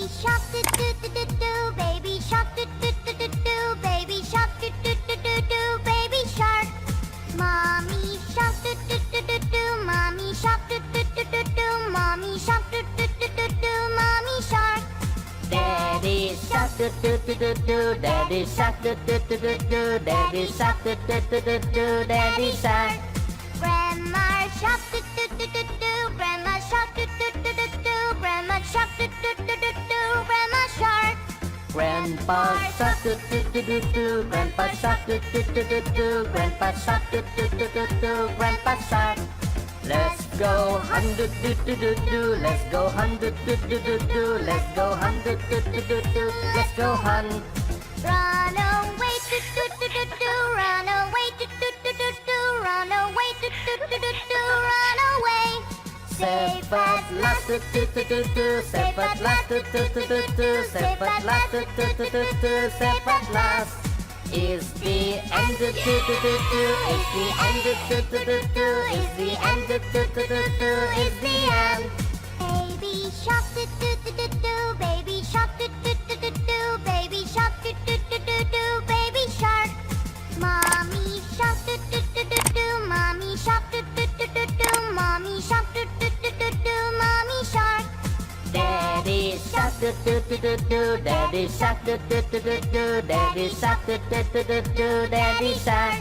shark do do do do do, baby shark do do do do do, baby shark do do do do do, baby shark. Mommy shark do do do do do, mommy shark do do do do do, mommy shark do do do do do, mommy shark. Daddy shark do do do do do, daddy shark do do do do do, daddy shark do do do do do, daddy shark. Grandma shark do do do do do, grandma shark do do do do do, grandma shark do do do do do, grandma shark. Grandpa shark do do do do do, grandpa shark do do do do do, grandpa shark do do do do do, grandpa shark. Let's go hunt do do do do do, let's go hunt do do do do do, let's go hunt do do do do do, let's go hunt. Run away do do do do do, run away do do do do do, run away do do do do do, run away. Save at last do do do do do, save at last do do do do do, save at last do do do do do, save at last. Is the end do do do do do, is the end do do do do do, is the end do do do do do, is the end. Baby shark do do do do do, baby shark do do do do do, baby shark do do do do do, baby shark. Mommy shark do do do do do, mommy shark do do do do do, mommy shark do do do do do, mommy shark. Daddy shark do do do do do, daddy shark do do do do do, daddy shark do do do do do, daddy shark.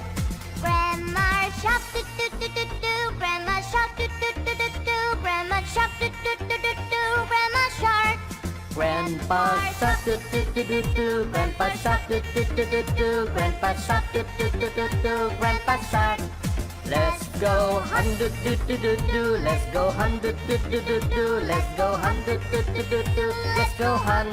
Grandma shark do do do do do, grandma shark do do do do do, grandma shark do do do do do, grandma shark. Grandpa shark do do do do do, grandpa shark do do do do do, grandpa shark do do do do do, grandpa shark. Let's go hunt do do do do do, let's go hunt do do do do do, let's go hunt do do do do do, let's go hunt.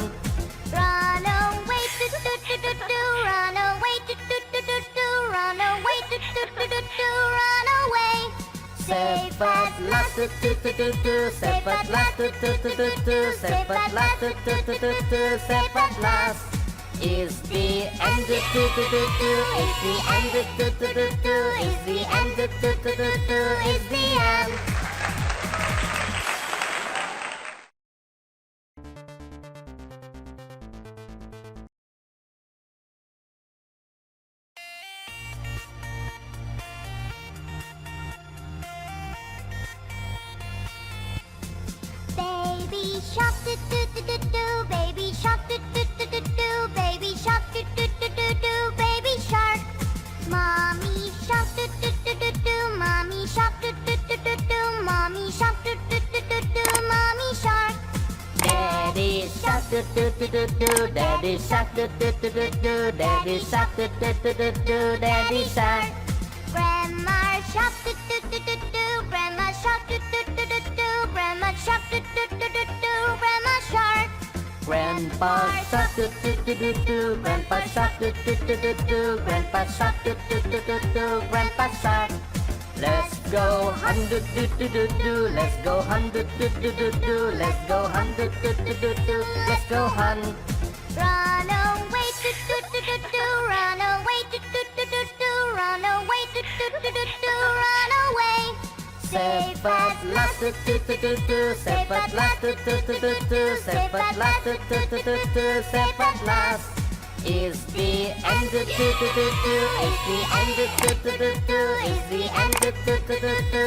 Run away do do do do do, run away do do do do do, run away do do do do do, run away. Save at last do do do do do, save at last do do do do do, save at last do do do do do, save at last. Is the end do do do do do, is the end do do do do do, is the end do do do do do, is the end. Baby shark do do do do do, baby shark do do do do do, baby shark do do do do do, baby shark. Mommy shark do do do do do, mommy shark do do do do do, mommy shark do do do do do, mommy shark. Daddy shark do do do do do, daddy shark do do do do do, daddy shark do do do do do, daddy shark. Grandma shark do do do do do, grandma shark do do do do do, grandma shark do do do do do, grandma shark. Grandpa shark do do do do do, grandpa shark do do do do do, grandpa shark do do do do do, grandpa shark. Let's go hunt do do do do do, let's go hunt do do do do do, let's go hunt do do do do do, let's go hunt. Run away do do do do do, run away do do do do do, run away do do do do do, run away. Save at last do do do do do, save at last do do do do do, save at last do do do do do, save at last. Is the end do do do do do, is the end do do do do do, is the end do do do do do,